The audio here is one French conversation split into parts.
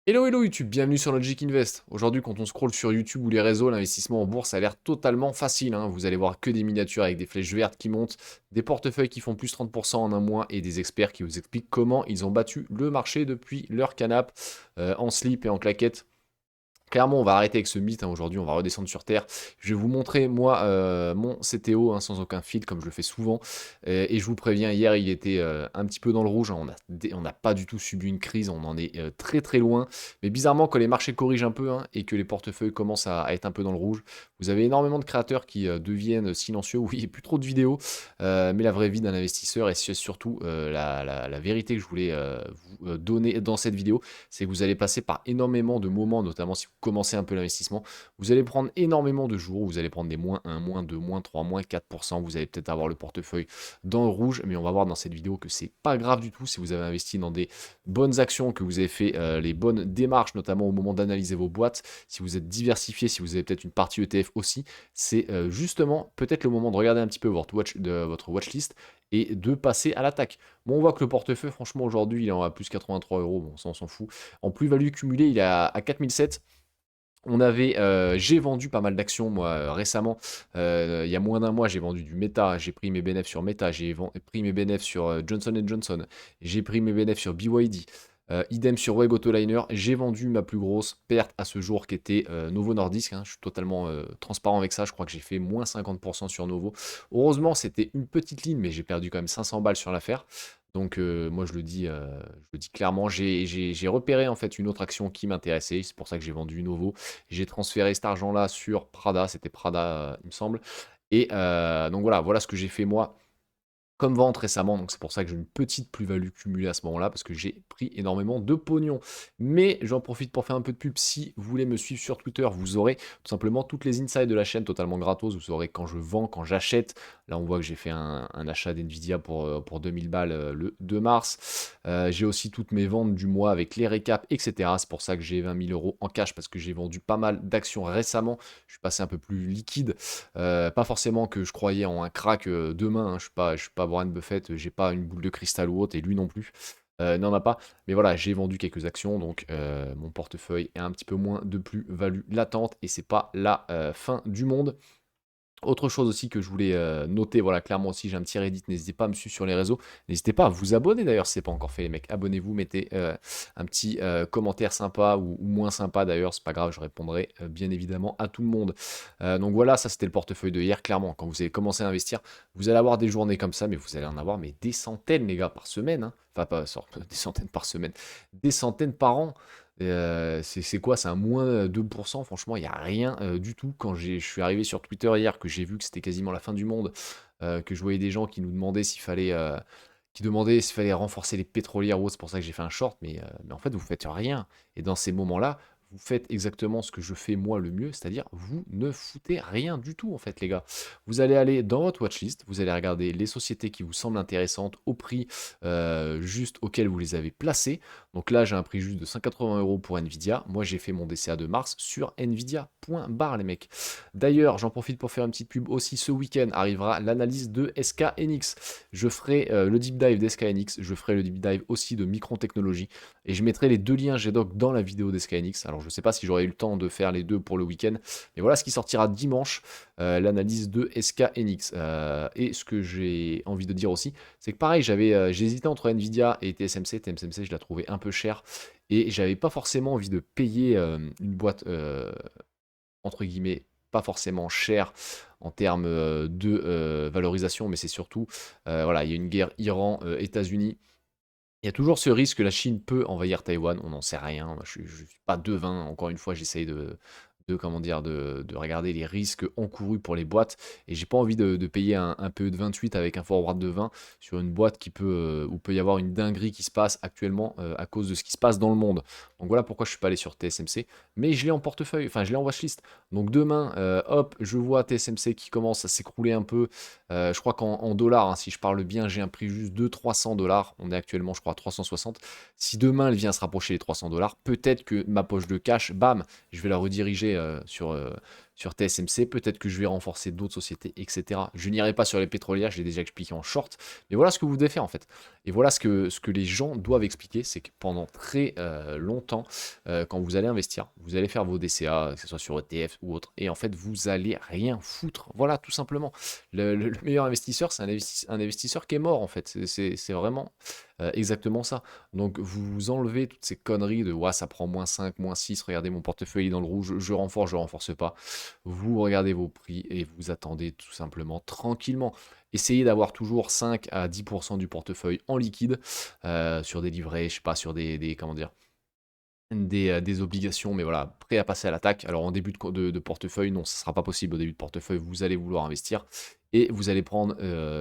Hello hello YouTube, bienvenue sur Logic Invest. Aujourd'hui, quand on scrolle sur YouTube ou les réseaux, l'investissement en bourse a l'air totalement facile, hein. Vous allez voir que des miniatures avec des flèches vertes qui montent, des portefeuilles qui font plus 30% en un mois et des experts qui vous expliquent comment ils ont battu le marché depuis leur canapé en slip et en claquette. Clairement, on va arrêter avec ce mythe, hein. Aujourd'hui, on va redescendre sur Terre. Je vais vous montrer, moi, mon CTO, hein, sans aucun fil, comme je le fais souvent. Et je vous préviens, hier, il était un petit peu dans le rouge, hein. On n'a pas du tout subi une crise, on en est très très loin. Mais bizarrement, quand les marchés corrigent un peu, hein, et que les portefeuilles commencent à être un peu dans le rouge, vous avez énormément de créateurs qui deviennent silencieux. Oui, il n'y a plus trop de vidéos, mais la vraie vie d'un investisseur, et c'est surtout la vérité que je voulais vous donner dans cette vidéo, c'est que vous allez passer par énormément de moments, notamment si vous commencez un peu l'investissement. Vous allez prendre énormément de jours, vous allez prendre des moins 1, moins 2, moins 3, moins 4%. Vous allez peut-être avoir le portefeuille dans le rouge, mais on va voir dans cette vidéo que c'est pas grave du tout si vous avez investi dans des bonnes actions, que vous avez fait les bonnes démarches, notamment au moment d'analyser vos boîtes. Si vous êtes diversifié, si vous avez peut-être une partie ETF aussi, c'est justement peut-être le moment de regarder un petit peu votre watchlist et de passer à l'attaque. Bon, on voit que le portefeuille, franchement, aujourd'hui, il est à plus 83 euros. Bon, ça, on s'en fout. En plus-value cumulée, il est à 4007. J'ai vendu pas mal d'actions, moi, récemment. Il y a moins d'un mois, j'ai vendu du Meta. J'ai pris mes bénéfices sur Meta. Pris mes bénéfices sur Johnson Johnson. J'ai pris mes bénéfices sur BYD. Idem sur Weg Autoliner. J'ai vendu ma plus grosse perte à ce jour qui était Novo Nordisk, hein. Je suis totalement transparent avec ça. Je crois que j'ai fait moins 50% sur Novo. Heureusement, c'était une petite ligne, mais j'ai perdu quand même 500 balles sur l'affaire. Donc moi je le dis clairement, j'ai repéré en fait une autre action qui m'intéressait, c'est pour ça que j'ai vendu Novo. J'ai transféré cet argent-là sur Prada, c'était Prada il me semble. Et donc voilà ce que j'ai fait moi comme vente récemment, donc c'est pour ça que j'ai une petite plus-value cumulée à ce moment-là, parce que j'ai pris énormément de pognon. Mais j'en profite pour faire un peu de pub. Si vous voulez me suivre sur Twitter, vous aurez tout simplement toutes les insights de la chaîne totalement gratos. Vous saurez quand je vends, quand j'achète. Là, on voit que j'ai fait un achat d'NVIDIA pour 2000 balles le 2 mars. J'ai aussi toutes mes ventes du mois avec les récaps, etc. C'est pour ça que j'ai 20 000 euros en cash, parce que j'ai vendu pas mal d'actions récemment. Je suis passé un peu plus liquide. Pas forcément que je croyais en un crack demain, hein. Je suis pas Warren Buffett, j'ai pas une boule de cristal ou autre, et lui non plus. N'en a pas. Mais voilà, j'ai vendu quelques actions, donc mon portefeuille est un petit peu moins de plus-value latente, et c'est pas la fin du monde. Autre chose aussi que je voulais noter, voilà, clairement aussi, j'ai un petit Reddit, n'hésitez pas à me suivre sur les réseaux, n'hésitez pas à vous abonner d'ailleurs si ce n'est pas encore fait les mecs, abonnez-vous, mettez un petit commentaire sympa ou moins sympa d'ailleurs, c'est pas grave, je répondrai bien évidemment à tout le monde. Donc voilà, ça c'était le portefeuille de hier, clairement, quand vous allez commencer à investir, vous allez avoir des journées comme ça, mais vous allez en avoir mais des centaines les gars par semaine, hein. Enfin pas des centaines par semaine, des centaines par an. C'est quoi? C'est un moins 2%. Franchement, il n'y a rien du tout. Quand je suis arrivé sur Twitter hier, que j'ai vu que c'était quasiment la fin du monde, que je voyais des gens qui nous demandaient s'il fallait renforcer les pétrolières ou autre. C'est pour ça que j'ai fait un short, mais en fait, vous faites rien. Et dans ces moments-là, vous faites exactement ce que je fais moi le mieux, c'est-à-dire vous ne foutez rien du tout en fait les gars. Vous allez aller dans votre watchlist, vous allez regarder les sociétés qui vous semblent intéressantes au prix juste auquel vous les avez placées. Donc là j'ai un prix juste de 180 euros pour Nvidia. Moi j'ai fait mon DCA de mars sur Nvidia. Point barre les mecs. D'ailleurs j'en profite pour faire une petite pub aussi. Ce week-end arrivera l'analyse de SKNX. Je ferai le deep dive d'SKNX, je ferai le deep dive aussi de Micron Technologies, et je mettrai les deux liens GDoc dans la vidéo d'SKNX. Alors je ne sais pas si j'aurai eu le temps de faire les deux pour le week-end, mais voilà ce qui sortira dimanche, l'analyse de SKNX. Et ce que j'ai envie de dire aussi, c'est que pareil, j'ai hésité entre Nvidia et TSMC. TSMC, je la trouvais un peu chère, et j'avais pas forcément envie de payer une boîte entre guillemets pas forcément chère en termes de valorisation, mais c'est surtout, voilà, il y a une guerre Iran-États-Unis. Il y a toujours ce risque que la Chine peut envahir Taïwan, on n'en sait rien. Moi, je ne suis pas devin, encore une fois, j'essaye comment dire, de regarder les risques encourus pour les boîtes, et j'ai pas envie de payer un PE de 28 avec un forward de 20 sur une boîte où peut y avoir une dinguerie qui se passe actuellement à cause de ce qui se passe dans le monde. Donc voilà pourquoi je suis pas allé sur TSMC, mais je l'ai en portefeuille, enfin je l'ai en watchlist. Donc demain, hop, je vois TSMC qui commence à s'écrouler un peu. Je crois qu'en dollars, hein, si je parle bien, j'ai un prix juste de 300 dollars. On est actuellement, je crois, à 360. Si demain elle vient se rapprocher des 300 dollars, peut-être que ma poche de cash, bam, je vais la rediriger sur TSMC, peut-être que je vais renforcer d'autres sociétés, etc. Je n'irai pas sur les pétrolières, je l'ai déjà expliqué en short, mais voilà ce que vous devez faire en fait. Et voilà ce que les gens doivent expliquer, c'est que pendant très longtemps, quand vous allez investir, vous allez faire vos DCA, que ce soit sur ETF ou autre, et en fait, vous allez rien foutre. Voilà, tout simplement. Le meilleur investisseur, c'est un investisseur qui est mort, en fait. C'est vraiment exactement ça. Donc, vous vous enlevez toutes ces conneries de ouais, ça prend -5, -6, regardez mon portefeuille est dans le rouge, je renforce pas. Vous regardez vos prix et vous attendez tout simplement tranquillement. Essayez d'avoir toujours 5 à 10% du portefeuille en liquide sur des livrets, je sais pas, sur comment dire, des obligations, mais voilà, prêt à passer à l'attaque. Alors en début de portefeuille, non, ce ne sera pas possible. Au début de portefeuille, vous allez vouloir investir et vous allez prendre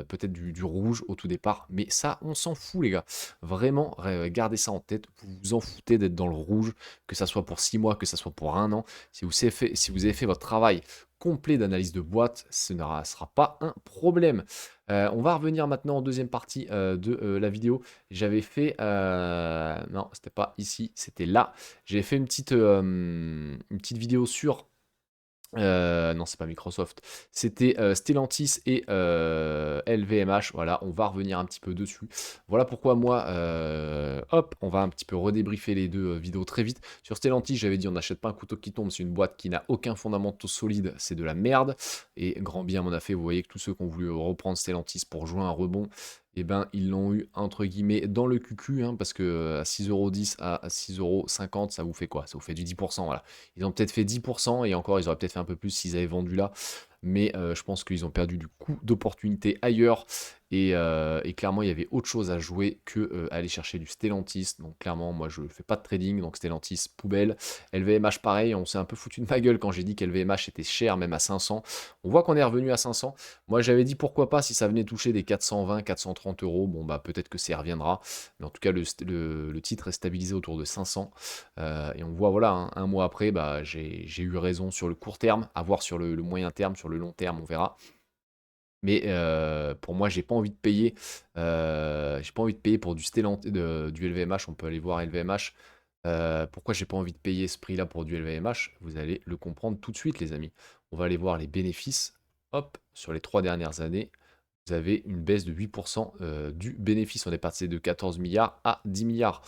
peut-être du rouge au tout départ, mais ça, on s'en fout, les gars. Vraiment, gardez ça en tête. Vous vous en foutez d'être dans le rouge, que ça soit pour 6 mois, que ça soit pour un an. Si vous avez fait votre travail complet d'analyse de boîte, ce ne sera pas un problème. On va revenir maintenant en deuxième partie de la vidéo. J'avais fait, non, c'était pas ici, c'était là. J'ai fait une petite vidéo sur non, c'est pas Microsoft. C'était Stellantis et LVMH. Voilà, on va revenir un petit peu dessus. Voilà pourquoi moi, hop, on va un petit peu redébriefer les deux vidéos très vite. Sur Stellantis, j'avais dit on n'achète pas un couteau qui tombe, c'est une boîte qui n'a aucun fondamentaux solide, c'est de la merde. Et grand bien m'en a fait, vous voyez que tous ceux qui ont voulu reprendre Stellantis pour jouer un rebond, eh ben, ils l'ont eu, entre guillemets, dans le cucu, hein, parce que à 6,10 € à 6,50 €, ça vous fait quoi? Ça vous fait du 10%, voilà. Ils ont peut-être fait 10% et encore, ils auraient peut-être fait un peu plus s'ils avaient vendu là. Mais je pense qu'ils ont perdu du coup d'opportunité ailleurs. Et clairement, il y avait autre chose à jouer que aller chercher du Stellantis. Donc clairement, moi, je ne fais pas de trading. Donc Stellantis, poubelle. LVMH, pareil. On s'est un peu foutu de ma gueule quand j'ai dit qu'LVMH était cher, même à 500. On voit qu'on est revenu à 500. Moi, j'avais dit pourquoi pas si ça venait toucher des 420, 430 euros. Bon, bah peut-être que ça reviendra. Mais en tout cas, le titre est stabilisé autour de 500. Et on voit, voilà, hein, un mois après, bah, j'ai eu raison sur le court terme. À voir sur le moyen terme, sur le long terme, on verra. Mais pour moi, j'ai pas envie de payer pour du du LVMH. On peut aller voir LVMH. Pourquoi j'ai pas envie de payer ce prix-là pour du LVMH? Vous allez le comprendre tout de suite, les amis. On va aller voir les bénéfices. Hop, sur les 3 dernières années, vous avez une baisse de 8% du bénéfice. On est passé de 14 milliards à 10 milliards.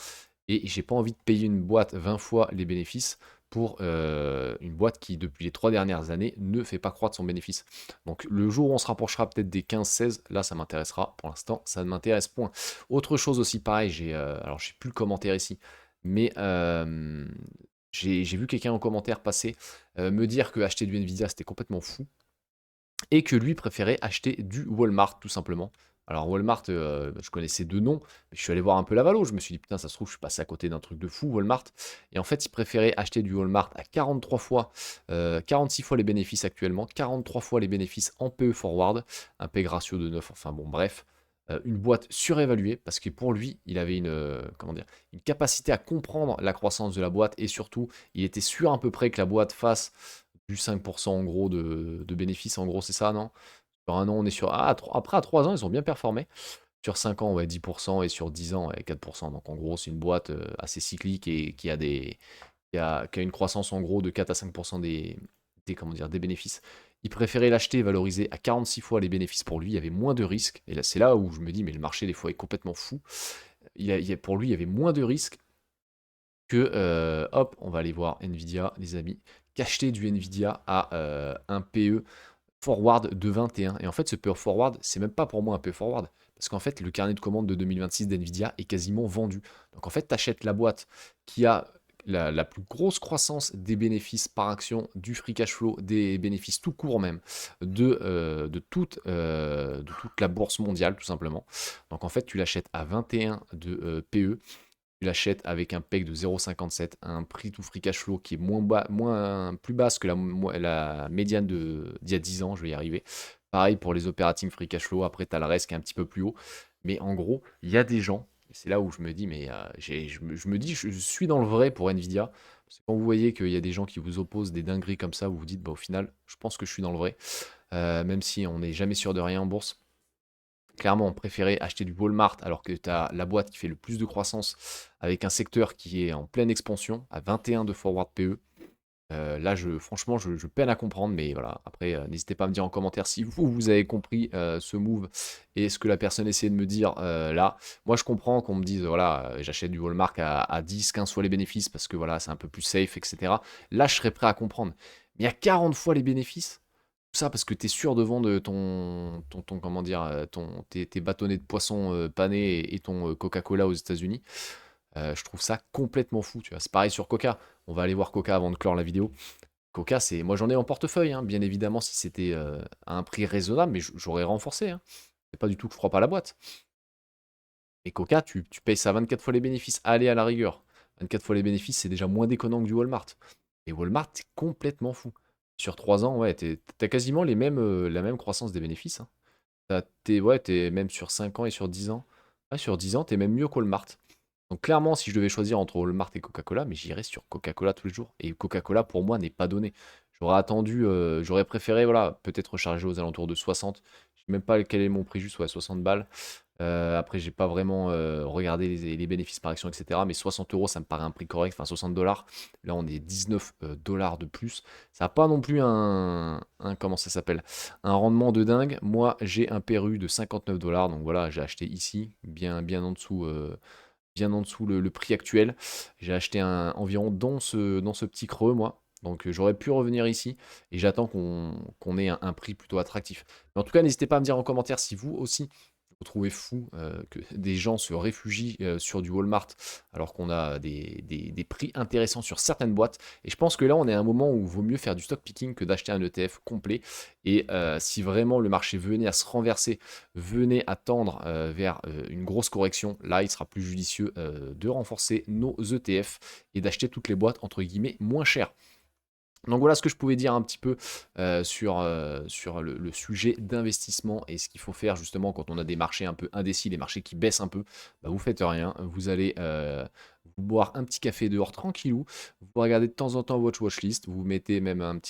Et j'ai pas envie de payer une boîte 20 fois les bénéfices pour une boîte qui, depuis les 3 dernières années, ne fait pas croître son bénéfice. Donc le jour où on se rapprochera peut-être des 15-16, là ça m'intéressera. Pour l'instant, ça ne m'intéresse point. Autre chose aussi, pareil, alors je sais plus le commentaire ici, mais j'ai vu quelqu'un en commentaire passer me dire que acheter du Nvidia c'était complètement fou et que lui préférait acheter du Walmart tout simplement. Alors Walmart, je connaissais deux noms, mais je suis allé voir un peu la valo. Je me suis dit, putain, ça se trouve, je suis passé à côté d'un truc de fou, Walmart. Et en fait, il préférait acheter du Walmart à 43 fois, 46 fois les bénéfices actuellement, 43 fois les bénéfices en PE forward, un PEG ratio de 9, enfin bon, bref. Une boîte surévaluée parce que pour lui, il avait comment dire, une capacité à comprendre la croissance de la boîte et surtout, il était sûr à peu près que la boîte fasse du 5% en gros de bénéfices, en gros, c'est ça, non? Sur un an, on est sur. Ah, après, à 3 ans, ils ont bien performé. Sur 5 ans, ouais, 10% et sur 10 ans, ouais, 4%. Donc en gros, c'est une boîte assez cyclique et qui a une croissance en gros de 4 à 5% comment dire, des bénéfices. Il préférait l'acheter valorisé à 46 fois les bénéfices pour lui, il y avait moins de risques. Et là, c'est là où je me dis, mais le marché, des fois, est complètement fou. Pour lui, il y avait moins de risques que, hop, on va aller voir Nvidia, les amis, qu'acheter du Nvidia à un PE forward de 21. Et en fait, ce PE forward, c'est même pas pour moi un PE forward. Parce qu'en fait, le carnet de commandes de 2026 d'NVIDIA est quasiment vendu. Donc en fait, tu achètes la boîte qui a la plus grosse croissance des bénéfices par action, du free cash flow, des bénéfices tout court même, de toute la bourse mondiale, tout simplement. Donc en fait, tu l'achètes à 21 de PE. Tu l'achètes avec un PEG de 0,57, un prix to free cash flow qui est plus basse que la médiane d'il y a 10 ans, je vais y arriver. Pareil pour les operating free cash flow, après tu as le reste qui est un petit peu plus haut. Mais en gros, il y a des gens, et c'est là où je me dis, mais je me dis, je suis dans le vrai pour Nvidia. Parce que quand vous voyez qu'il y a des gens qui vous opposent des dingueries comme ça, vous vous dites, bah, au final, je pense que je suis dans le vrai. Même si on n'est jamais sûr de rien en bourse. Clairement, on préférait acheter du Walmart alors que tu as la boîte qui fait le plus de croissance avec un secteur qui est en pleine expansion à 21 de forward PE. Là, franchement, je peine à comprendre, mais voilà. Après, n'hésitez pas à me dire en commentaire si vous avez compris ce move et ce que la personne essayait de me dire là. Moi, je comprends qu'on me dise, voilà, j'achète du Walmart à 10, 15 fois les bénéfices parce que voilà, c'est un peu plus safe, etc. Là, je serais prêt à comprendre. Mais il y a 40 fois les bénéfices, tout ça parce que tu es sûr de vendre comment dire, tes bâtonnets de poisson panés et ton Coca-Cola aux États-Unis. Je trouve ça complètement fou, tu vois. C'est pareil sur Coca. On va aller voir Coca avant de clore la vidéo. Coca, moi j'en ai en portefeuille, hein, bien évidemment, si c'était à un prix raisonnable, mais j'aurais renforcé, hein. C'est pas du tout que je crois pas à la boîte. Et Coca, tu payes ça 24 fois les bénéfices. Allez, à la rigueur. 24 fois les bénéfices, c'est déjà moins déconnant que du Walmart. Et Walmart, c'est complètement fou. Sur 3 ans, ouais, t'as quasiment la même croissance des bénéfices, hein. Ouais, t'es même sur 5 ans et sur 10 ans. Ouais, sur 10 ans, t'es même mieux que Walmart. Donc clairement, si je devais choisir entre Walmart et Coca-Cola, mais j'irais sur Coca-Cola tous les jours. Et Coca-Cola, pour moi, n'est pas donné. J'aurais préféré, voilà, peut-être recharger aux alentours de 60. Je sais même pas quel est mon prix juste, ouais, 60 balles. Après, j'ai pas vraiment regardé les bénéfices par action, etc. Mais 60 euros, ça me paraît un prix correct. Enfin, 60 dollars. Là, on est 19 dollars de plus. Ça n'a pas non plus comment ça s'appelle? Un rendement de dingue. Moi, j'ai un PRU de 59 dollars. Donc voilà, j'ai acheté ici, bien en dessous. Bien en dessous le prix actuel. J'ai acheté environ dans ce petit creux, moi. Donc j'aurais pu revenir ici et j'attends qu'on ait un prix plutôt attractif. Mais en tout cas, n'hésitez pas à me dire en commentaire si vous aussi vous trouvez fou que des gens se réfugient sur du Walmart alors qu'on a des prix intéressants sur certaines boîtes. Et je pense que là, on est à un moment où il vaut mieux faire du stock picking que d'acheter un ETF complet. Et si vraiment le marché venait à se renverser, venait à tendre vers une grosse correction, là, il sera plus judicieux de renforcer nos ETF et d'acheter toutes les boîtes, entre guillemets, moins chères. Donc voilà ce que je pouvais dire un petit peu sur le sujet d'investissement et ce qu'il faut faire justement quand on a des marchés un peu indécis, les marchés qui baissent un peu. Bah, vous faites rien, vous allez vous boire un petit café dehors tranquillou, vous regardez de temps en temps votre watchlist, vous mettez même une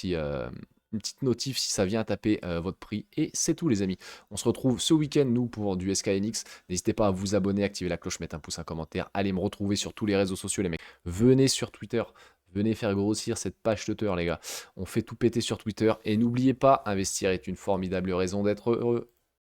petite notif si ça vient taper votre prix et c'est tout les amis. On se retrouve ce week-end nous pour du SKNX. N'hésitez pas à vous abonner, activer la cloche, mettre un pouce, un commentaire, allez me retrouver sur tous les réseaux sociaux les mecs. Venez sur Twitter. Venez faire grossir cette page Twitter, les gars. On fait tout péter sur Twitter. Et n'oubliez pas, investir est une formidable raison d'être heureux.